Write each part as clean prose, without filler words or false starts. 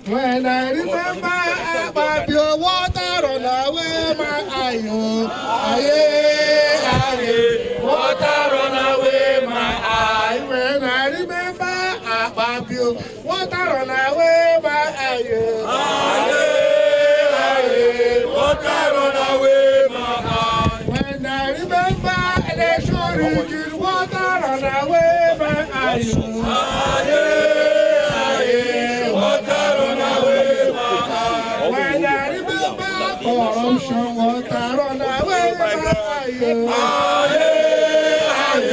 When I remember about your water run away my eye, aye, water run away my eye. When I remember about your water run away my eye, aye, water run away my eye. When I remember election rigging, water run away my eye, aye, water run away my eye. When I remember corruption, water run away my eye, aye,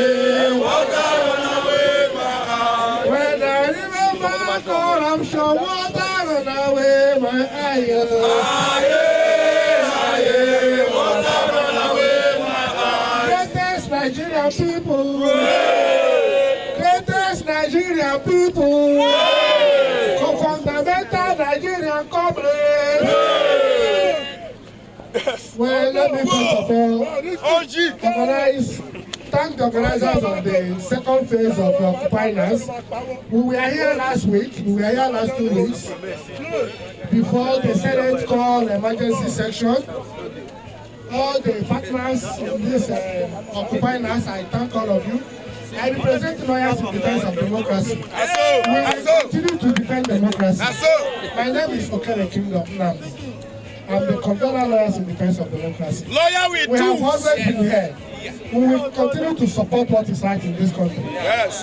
water run away my eye. When I remember corruption, water run away my eye, aye, water run away my eye. Greatest Nigerian people, greatest Nigerian people, fundamental Nigerian comrades. Well, let me first of all thank the organizers of the second phase of the Occupy NASS. We were here last week, we were here last 2 weeks, before the Senate called emergency session. All the partners in this Occupy NASS, I thank all of you. I represent lawyers in defense of democracy. We will continue to defend democracy. My name is Okere Kingdom Nnamdi. I'm the convener lawyers in defense of democracy. We have always been here. We will continue to support what is right in this country.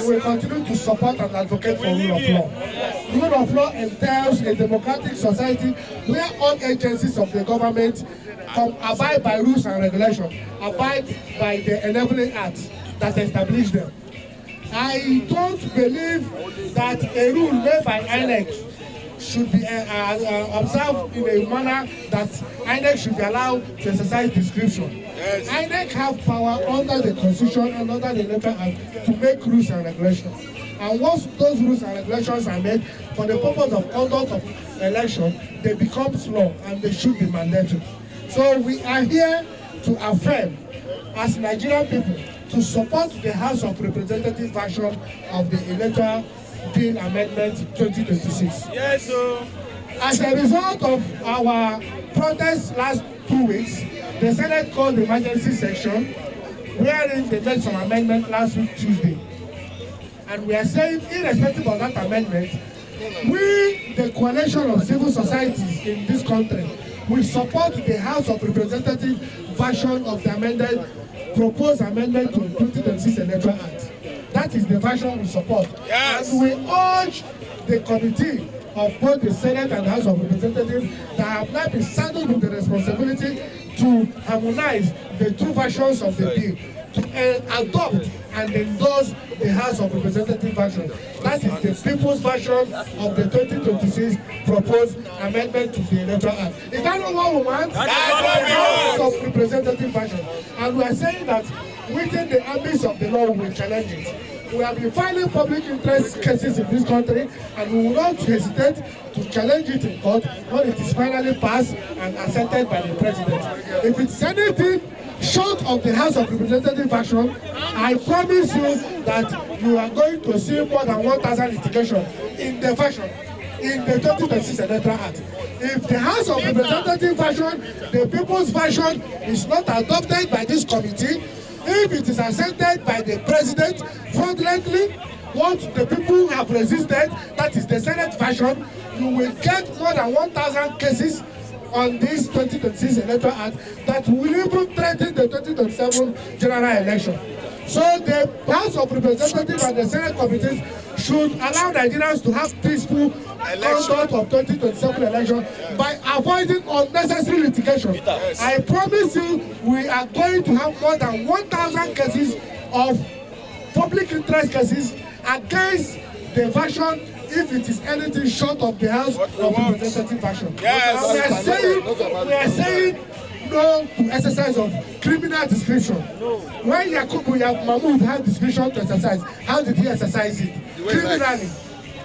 We will continue to support and advocate for rule of law. Rule of law entails a democratic society where all agencies of the government abide by rules and regulations, abide by the enabling acts that establish them. I don't believe that a rule made by INEC should be observed in a manner that INEC should be allowed to exercise discretion. INEC have power under the Constitution and under the Electoral Act to make rules and regulations. And once those rules and regulations are made for the purpose of conduct of election, they become law and they should be mandatory. So we are here to affirm, as Nigerian people, to support the House of Representatives version of the Electoral Bill Amendment 2026. Yes, sir. As a result of our protests last 2 weeks, the Senate called the emergency session, wherein they made some amendment last week Tuesday. And we are saying, irrespective of that amendment, we, the coalition of civil societies in this country, we support the House of Representatives version of the proposed amendment to the 2026 Electoral Act. That is the version we support. Yes. And we urge the committee of both the Senate and the House of Representatives that have now been saddled with the responsibility to harmonize the two versions of the bill, to adopt and endorse the House of Representatives version. That is the people's version of the 2026 proposed amendment to the Electoral Act. Is that not what we want? That's what we want. House of Representatives version. And we are saying that within the ambits of the law, we will challenge it. We have been filing public interest cases in this country, and we will not hesitate to challenge it in court when it is finally passed and accepted by the president. If it's anything short of the House of Representatives version, I promise you that you are going to see more than 1,000 litigations in the version, in the 2026 Electoral Act. If the House of Representatives version, the people's version, is not adopted by this committee, if it is accepted by the president fraudulently, what the people have resisted, that is the Senate version, you will get more than 1,000 cases on this 2026 Electoral Act that will even threaten the 2027 general election. So the House of Representatives and the Senate committees should allow Nigerians to have peaceful conduct of 2027 election by avoiding unnecessary litigation. Yes. I promise you, we are going to have more than 1,000 cases of public interest cases against the version if it is anything short of the House of Representatives version. Yes. We are saying no to exercise of criminal discretion. When Yakubu Mahmoud had discretion to exercise, how did he exercise it? Criminally.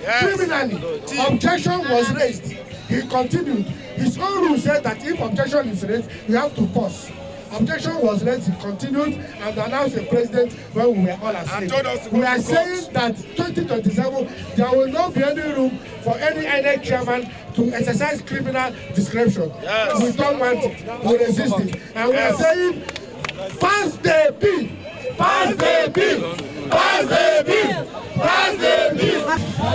Yes. Criminally. Objection was raised. He continued. His own rule said that if objection is raised, you have to pause. Objection was raised, he continued and announced the president when we were all asleep. We are saying that 2027, there will not be any room for any INEC chairman to exercise criminal discretion. Yes. We don't want it. We resist it. And we are saying, pass the bill. Pass the bill. Pass the bill. Pass the bill.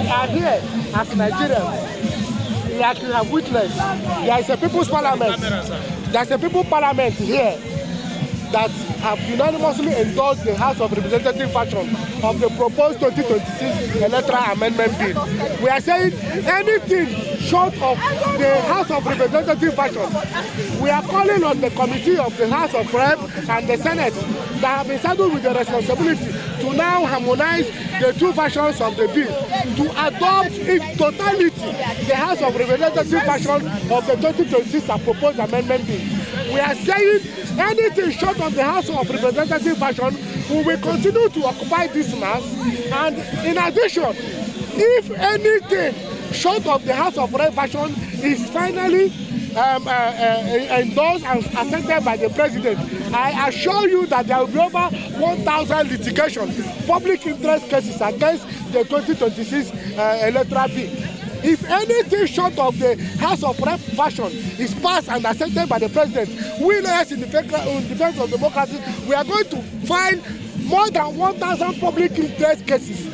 We are here as Nigerians. Like you have witnessed, there is a people's parliament. There is a people's parliament here that have unanimously endorsed the House of Representatives version of the proposed 2026 electoral amendment bill. We are saying anything short of the House of Representatives version, we are calling on the committee of the House of Rep and the Senate that have been saddled with the responsibility to now harmonize the two versions of the bill to adopt in totality the House of Representatives version of the 2026 proposed amendment bill. We are saying anything short of the House of Representatives version, we will continue to occupy this mass. And in addition, if anything short of the House of Rep version is finally endorsed and accepted by the president, I assure you that there will be over 1,000 litigation, public interest cases against the 2026 electoral bill. If anything short of the House of Rep version is passed and accepted by the president, we lawyers in defense of democracy, we are going to file more than 1,000 public interest cases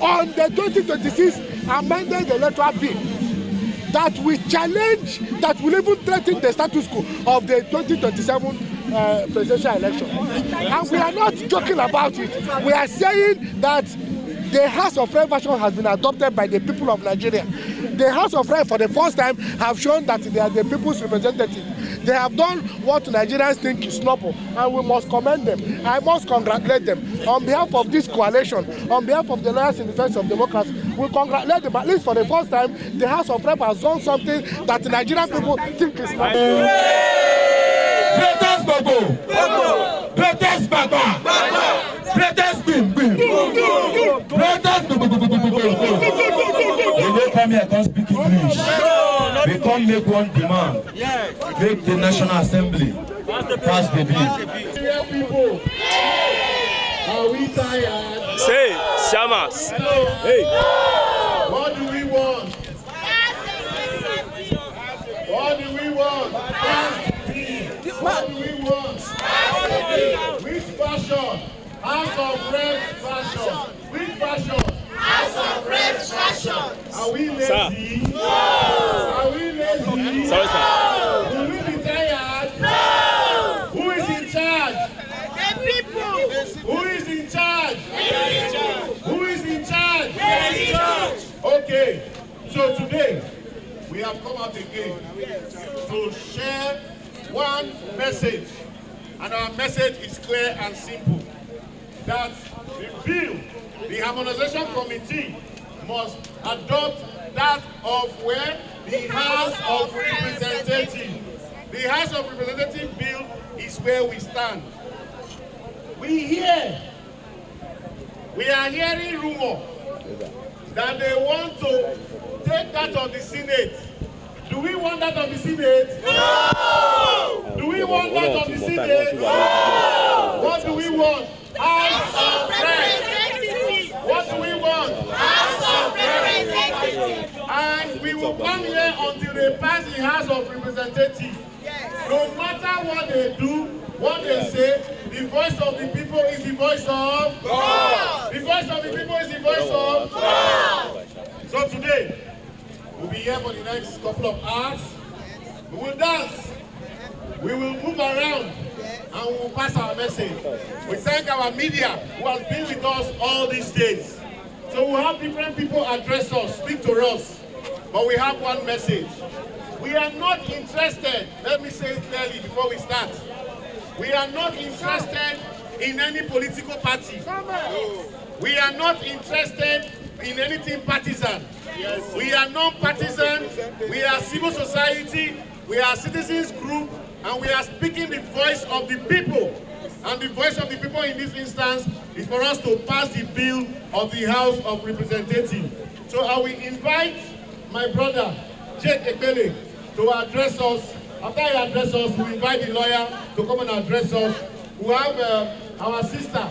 on the 2026 amended electoral bill that will challenge, that will even threaten the status quo of the 2027 presidential election. And we are not joking about it. We are saying that the House of Rep version has been adopted by the people of Nigeria. The House of Rep for the first time have shown that they are the people's representative. They have done what Nigerians think is noble, and we must commend them. I must congratulate them. On behalf of this coalition, on behalf of the lawyers in defense of democracy, we congratulate them. At least for the first time, the House of Rep has done something that the Nigerian people think is noble. Greatest Bobo! Greatest Baba! Greatest Bim Bim! Greatest You don't come here, come speak English. We come make one demand. Make the National Assembly pass the bill. People, are we tired? Say, Shamas. Hey. What do we want? What do we want? What do we want? Which version? House of Reps version. Which version? House of Reps version. Are we lazy? Sir. No. Are we lazy? Sorry, sir. No. Will we be tired? No. Who is in charge? The people. Who is in charge? Who is in charge? The Okay. So today we have come out again to share one message, and our message is clear and simple. That the bill, the Harmonization Committee must adopt that of where the House of Representatives. The House of Representatives bill is where we stand. We are hearing rumor that they want to take that of the Senate. Do we want that of the Senate? No! Do we want that of the Senate? No! What do we want? House of Representatives. What do we want? House of Representatives. And we will come here until they pass the House of Representatives. No matter what they do, what they say, the voice of the people is the voice of God. The voice of the people is the voice of God. So today, we'll be here for the next couple of hours. We will dance. We will move around. And we will pass our message. We thank our media who has been with us all these days. So we'll have different people address us, speak to us. But we have one message. We are not interested, let me say it clearly before we start. We are not interested in any political party. We are not interested in anything partisan. We are non-partisan. We are civil society. We are citizens group. And we are speaking the voice of the people. And the voice of the people in this instance is for us to pass the bill of the House of Representatives. So I will invite my brother, Jake Ekpele, to address us. After he addresses us, we invite the lawyer to come and address us. We have our sister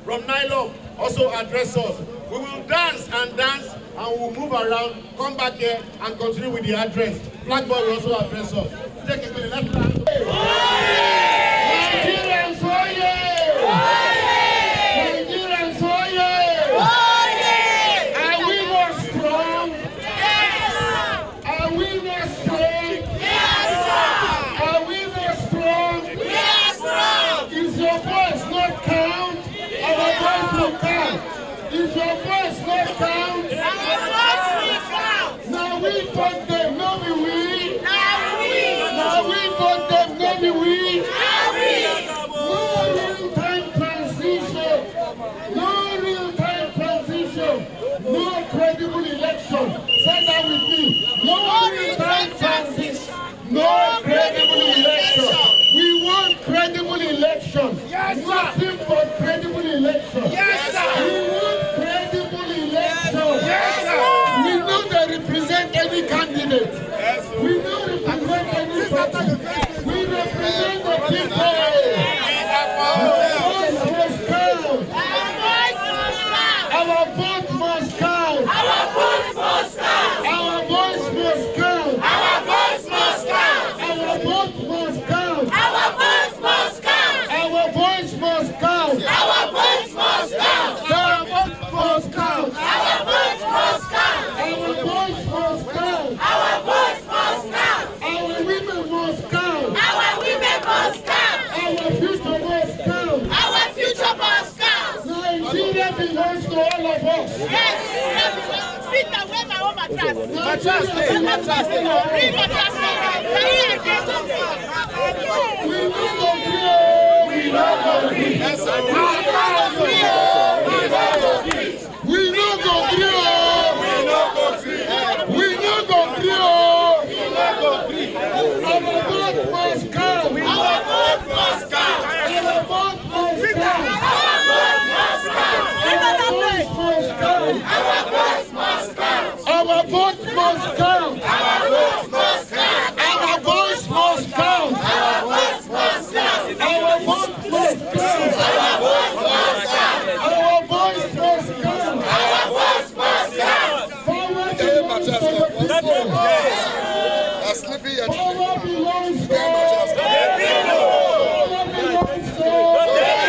from Nylon also address us. We will dance and dance and we'll move around, come back here, and continue with the address. Flag boy will also address us. Take it to the left hand. Nigerians, Nigerians, are we not strong? Yes. Are we not strong? Yes. Are we not strong? Yes. Is your voice not count? Our voice will count. Is your voice not count? Our voice will count. Now we vote them, no be we. Now we. Now we vote them, no be we. Now we. No real-time transition. No real-time transition. No credible election. Say that with me. No real-time transition. No credible election. We want credible election. Yes, sir. Nothing but credible election. Yes, sir. We want credible election. Yes, sir. We don't represent any candidate. We don't represent any party. We represent the people. Our voice must count. Our voice must count. Our voice must count. Our voice must count. Our vote must count. Our voice must count. Our voice must count. Our voice must count. Our vote must count. Our voice must count. Our voice must count. Our voice must count. Our women must count. Our women must count. Our future must count. Our future must count. Nigeria belongs to all of us. Yes. Fit away my own mattress. Mattress day. Mattress day. Bring mattress day. We don't agree. We don't agree. We don't agree. We don't agree. Our vote must count. Our vote must count. Our vote must count. Our vote must count. Our voice must count. Our vote must count. Our vote must count. Our voice must count. Our vote must count. Our vote must count. Our vote must count. Our voice must count. Our voice must count. Power belongs to the people. Power belongs to the people. Power belongs to the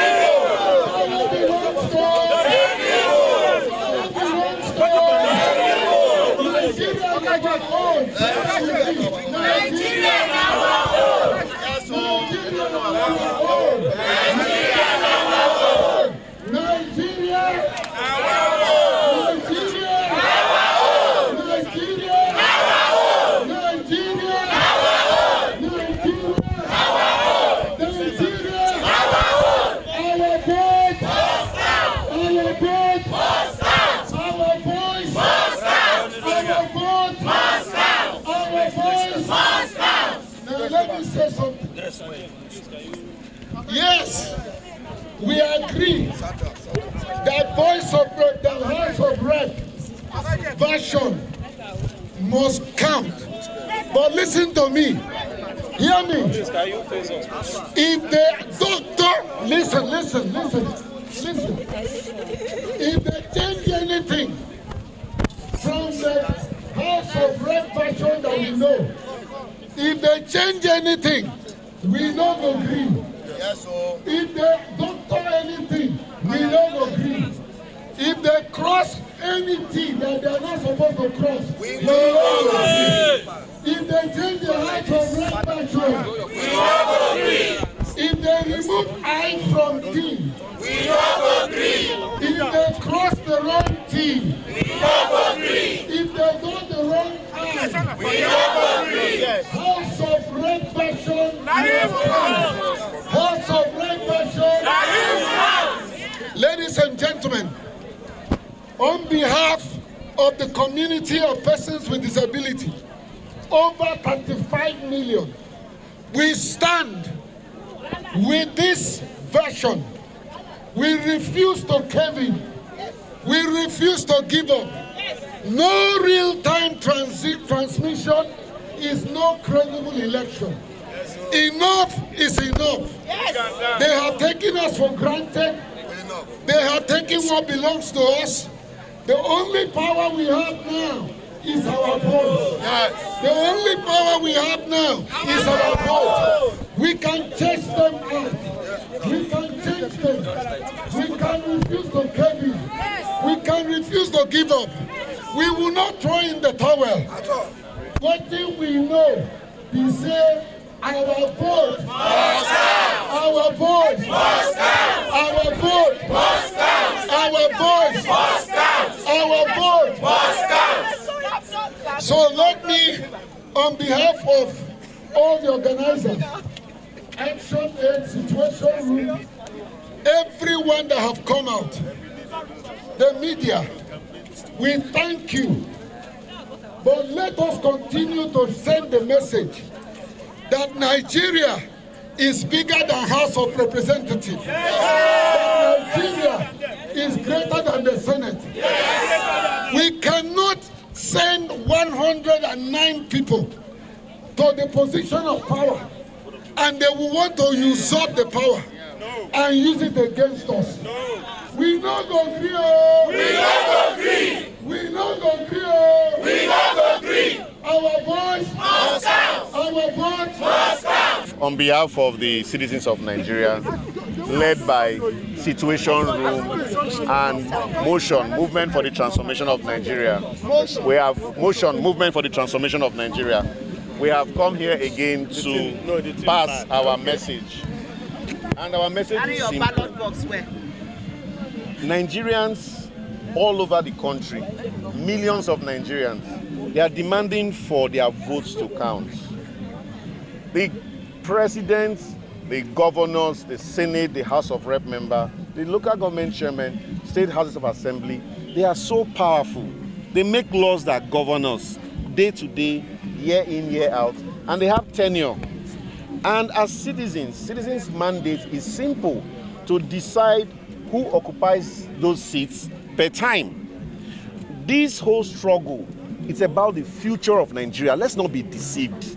people. Power belongs to the Nigeria our own. Nigeria our own. Nigeria our own. Nigeria our own. Nigeria our own. Nigeria our own. Nigeria our own. Nigeria our own. Nigeria our own. Our vote must count. Our vote must count. Our voice must count. Our vote must count. Our voice must count. Now let me say something. Yes, we agree that the House of Rep version must count. But listen to me. Hear me. If the doctor, listen. If they change anything from the House of Rep version that we know, if they change anything, we don't agree. If they don't do anything, we don't agree. If they cross anything that they are not supposed to cross, we don't agree. If they change the House of Rep version, we don't agree. If they remove I from T, we don't agree. If they cross the wrong T, we don't agree. If they go the wrong I, we don't agree. House of Rep version, House of Rep version. Ladies and gentlemen, on behalf of the community of persons with disability, over 35 million, we stand with this version. We refuse to cave in. We refuse to give up. No real-time transmission is no credible election. Enough is enough. They have taken us for granted. They have taken what belongs to us. The only power we have now is our vote. Yes. The only power we have now is our vote. We can chase them out. We can change them. We can refuse to cave in. We can refuse to give up. We will not throw in the towel. What do we know? We say our vote must count. Our vote must count. Our vote must count. Our vote must count. Our vote must count. So let me, on behalf of all the organizers, Action Aid Situation Room, everyone that have come out, the media, we thank you. But let us continue to send the message that Nigeria is bigger than House of Representatives. That Nigeria is greater than the Senate. We cannot send 109 people to the position of power and they will want to usurp the power and use it against us. We not agree. We not agree. We not agree. We not agree. Our voice must count. Our vote must count. On behalf of the citizens of Nigeria, led by Situation Room and Motion, Movement for the Transformation of Nigeria, we have Movement for the Transformation of Nigeria. We have come here again to pass our message. And our message is simple. Nigerians all over the country, millions of Nigerians, they are demanding for their votes to count. The president, the governors, the Senate, the House of Rep member, the local government chairman, state houses of assembly, they are so powerful. They make laws that govern us day to day, year in, year out, and they have tenure. And as citizens' mandate is simple: to decide who occupies those seats per time. This whole struggle, it's about the future of Nigeria. Let's not be deceived.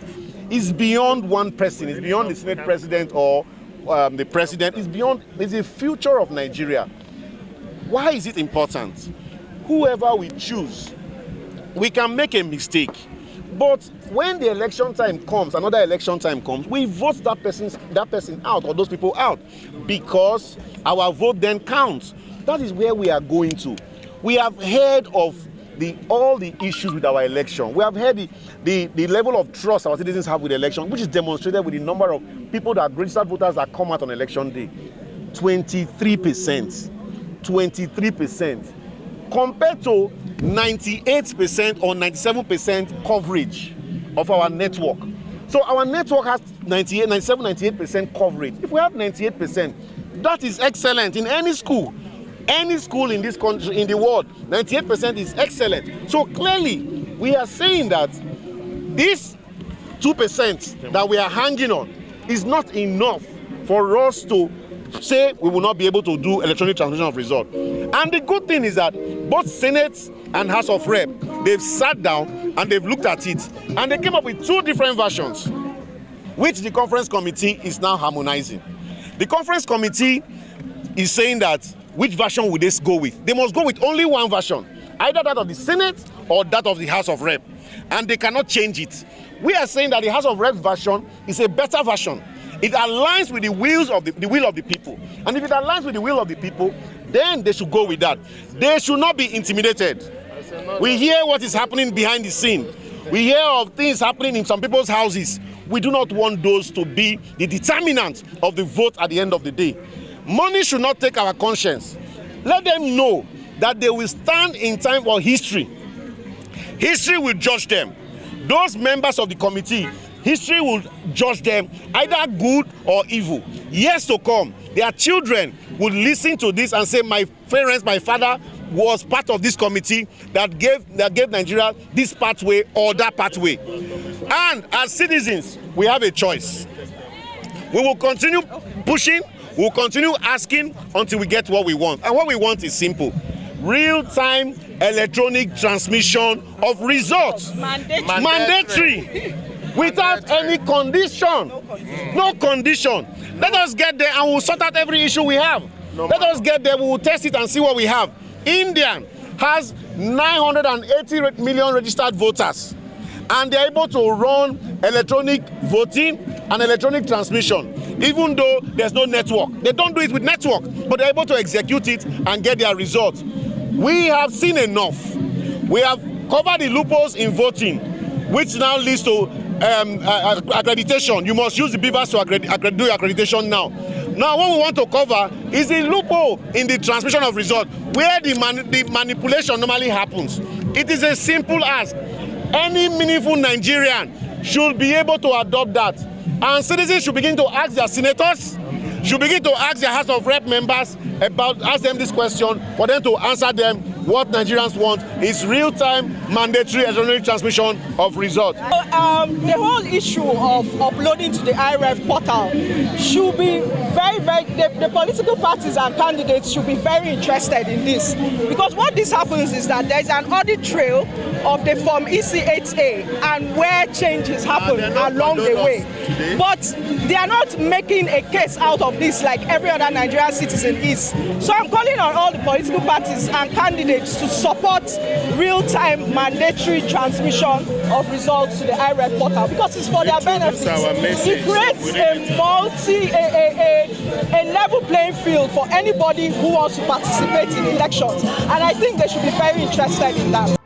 It's beyond one person. It's beyond the Senate president or the president. It's the future of Nigeria. Why is it important? Whoever we choose, we can make a mistake. But when the election time comes, another election time comes, we vote that person out or those people out because our vote then counts. That is where we are going to. We have heard of all the issues with our election. We have heard the level of trust our citizens have with the election, which is demonstrated with the number of people that registered voters that come out on election day. 23%. 23%. Compared to 98% or 97% coverage of our network. So our network has 98% coverage. If we have 98%, that is excellent in any school. Any school in this country, in the world, 98% is excellent. So clearly, we are saying that this 2% that we are hanging on is not enough for us to say we will not be able to do electronic transmission of result. And the good thing is that both Senate and House of Rep, they've sat down and they've looked at it, and they came up with two different versions, which the conference committee is now harmonizing. The conference committee is saying that which version would they go with? They must go with only one version, either that of the Senate or that of the House of Rep, and they cannot change it. We are saying that the House of Rep version is a better version. It aligns with the will of the people. And if it aligns with the will of the people, then they should go with that. They should not be intimidated. We hear what is happening behind the scene. We hear of things happening in some people's houses. We do not want those to be the determinant of the vote at the end of the day. Money should not take our conscience. Let them know that they will stand in time for history. History will judge them. Those members of the committee, history will judge them either good or evil. Years to come, their children will listen to this and say, my parents, my father was part of this committee that gave Nigeria this pathway or that pathway. And as citizens, we have a choice. We will continue pushing, we will continue asking until we get what we want. And what we want is simple: real-time electronic transmission of results. Mandatory. Without any condition. No condition. Let us get there and we'll sort out every issue we have. Let us get there, we will test it and see what we have. India has 980 million registered voters, and they're able to run electronic voting and electronic transmission, even though there's no network. They don't do it with network, but they're able to execute it and get their results. We have seen enough. We have covered the loopholes in voting, which now leads to accreditation. You must use the beavers to do accreditation now. Now, what we want to cover is the loophole in the transmission of results, where the manipulation normally happens. It is a simple ask. Any meaningful Nigerian should be able to adopt that. And citizens should begin to ask their senators, should begin to ask their House of Rep members ask them this question, for them to answer them. What Nigerians want is real-time mandatory electronic transmission of results. The whole issue of uploading to the IREF portal should be the political parties and candidates should be very interested in this. Because what this happens is that there is an audit trail of the Form EC8A and where changes happen along the way. But they are not making a case out of this like every other Nigerian citizen is. So I'm calling on all the political parties and candidates to support real-time mandatory transmission of results to the IREF portal because it's for their benefit. It creates a level playing field for anybody who wants to participate in elections, and I think they should be very interested in that.